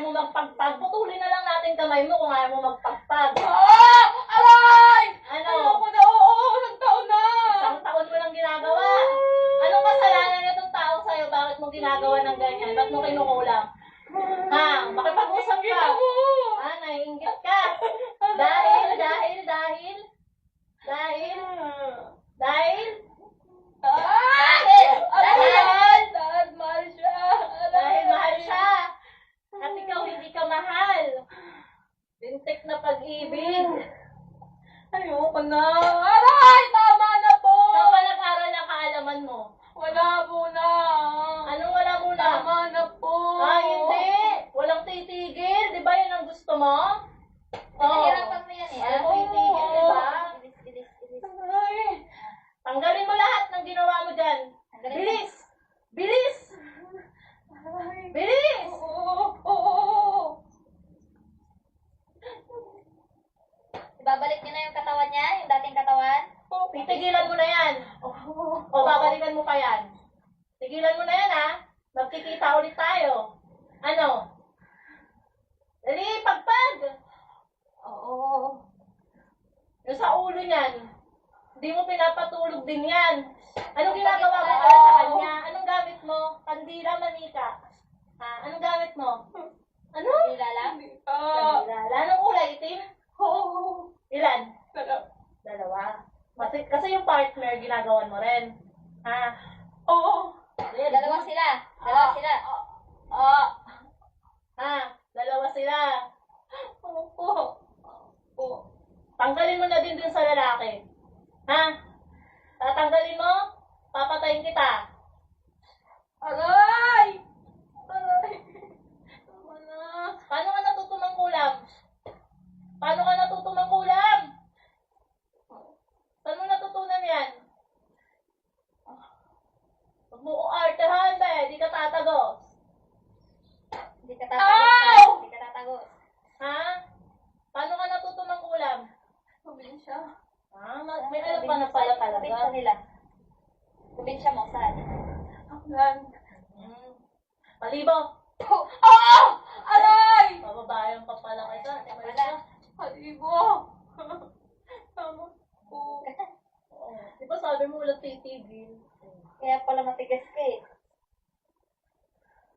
mo magpagpag, putulin na lang natin kamay mo kung ayaw mo magpagpag. Aray! Ano? Ayoko na, oo, isang taon na. Isang taon mo lang ginagawa. Anong kasalanan nitong tao sa'yo? Bakit mo ginagawa ng ganyan? Ba't mo kinukulam? Ha? Makipag-usap ka. Ha? Naiinggit ka. Dahil. Dahil? Mahal siya. Dahil mahal siya. At ikaw hindi ka mahal. Lintik na pag-ibig. Ayoko na. Aray! Tama na po. Saan ka nag-aral ng kaalaman mo? Wala muna. Anong wala muna? Tama na po. Hindi. Walang titigil. Di ba yun ang gusto mo? Nahirapan mo yan eh. Walang titigil, di ba? Bilis. Aray! Tanggalin mo lahat ng ginawa mo dyan. Bilis! Bilis! Aray! Bilis! Oo. Ibabalik niyo na yung katawan niya, yung dating katawan. Titigilan mo na yan. O babalikan mo pa yan. Tigilan mo na yan, ha? Magkikita ulit tayo. Ano? Dali, pagpag! Oo. Yung sa ulo niyan, hindi mo pinapatulog din yan. Anong ginagawa mo para sa kanya? Anong gamit mo? Kandila, manika. Ha? Anong gamit mo? Ano? Hila lang. Hindi pa. Kandila. Anong kulay? Itim? Oo. Ilan? Sarap. Dalawa. Kasi yung partner, ginagawan mo rin. Ha? Oo. Dalawa sila. Ha? Dalawa sila. Opo. Tanggalin mo na din dun sa lalaki. Ha? Tatanggalin mo? Papatayin kita. Aray! Aray! Tama na. Paano ka natuto mangkulam? Paano ka natuto mangkulam? Saan mo natutunan yan? Huwag mo artehan, be. Di ka tatagos. Hindi ka tatagos. Ha? Paano ka natuto mangkulam? Probinsya. Ha? May alam ka na pala Probinsya talaga. nila. Probinsya mo, saan? Aklan. Malibo. Oo! Aray! Pababayan pa pala kita. Wala. Halibo. Tama po. Di ba sabi mo walang titigil? Kaya pala matigas ka eh.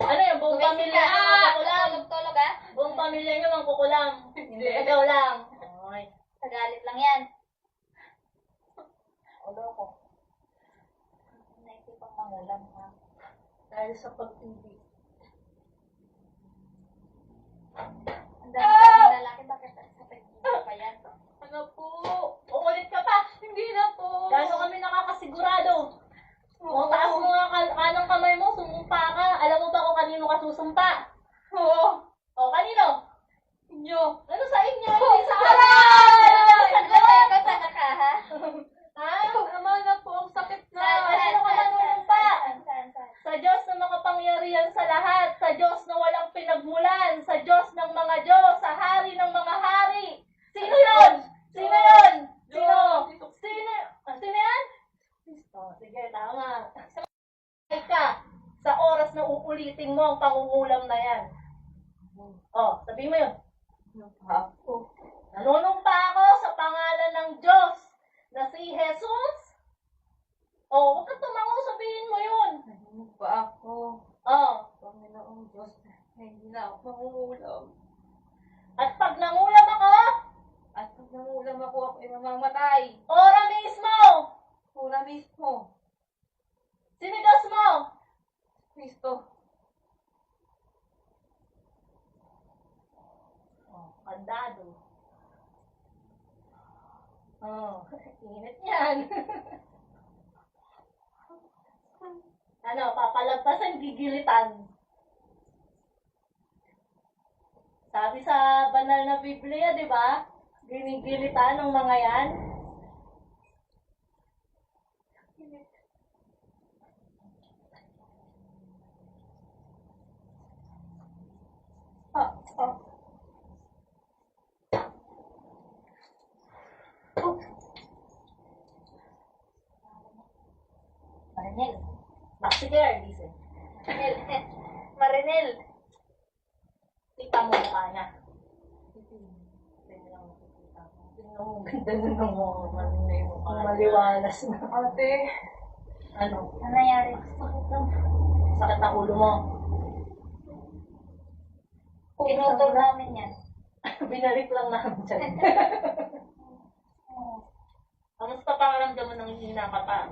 Ano yan? Buong pamilya niyo mangkukulam? Tulog ah. Buong pamilya niyo mangkukulam? Hindi. Ikaw lang. Okay. Sa galit lang yan. Ulo ko. Naisipang mangulam ha. Dahil sa pag-ibig. Ang dami lalaki, bakit sa pag-ibig pa yan? Ano po? Uulit ka pa. Hindi na po. Gano'n kami nakakasigurado. Kung taas mo nga kanang kamay mo, sumumpa ka. Alam mo ba kung kanino ka susumpa? Oo. O, kanino? Inyo. Ano sa inyo? Hindi sa Aray! Ano sa Diyos? Sana ka ha? Ha? Tama na po. Ang sakit na. Kanino ka nanunumpa? Saan? Sa Diyos na makapangyarihan sa lahat, sa Diyos na walang pinagmulan, sa Diyos ng mga Diyos, sa Hari ng mga Hari. Sino yon? Sino yon? Sino? Sino? Sino yan? Oh, sige, tama. Ay ka, sa oras na uulitin mo ang pangungulam na yan. Oh, sabi mo yun. Ako. Nanunumpa ako sa pangalan ng Diyos na si Jesus. Oh, huwag ka tumango, sabihin mo yun. Ano ba ako? Oh, Panginoong Diyos, hindi na ako mangungulam. at pag nangulam ako, At pag nangulam ako ay mamamatay. ora mismo, Pura mismo. sinigas mo. Kristo. Oh, kandado. Oh, init yan. Ano, papalagpasan, gigilitan. Sabi sa banal na Biblia, di ba? Ginigilitan ng mga yan. Marinel. Maxi Care, diesel. Marinel. Kita mo mukha niya. Tingnan mo, makikita mo. Tingnan mo, ganda na ng mukha niya. Maliwalas na. Ate. Ano? Ano nangyari? Sakit ng ulo mo. Pinutol namin yan. Binalik lang namin dyan. Kamusta pakiramdam mo nang hihina ka pa?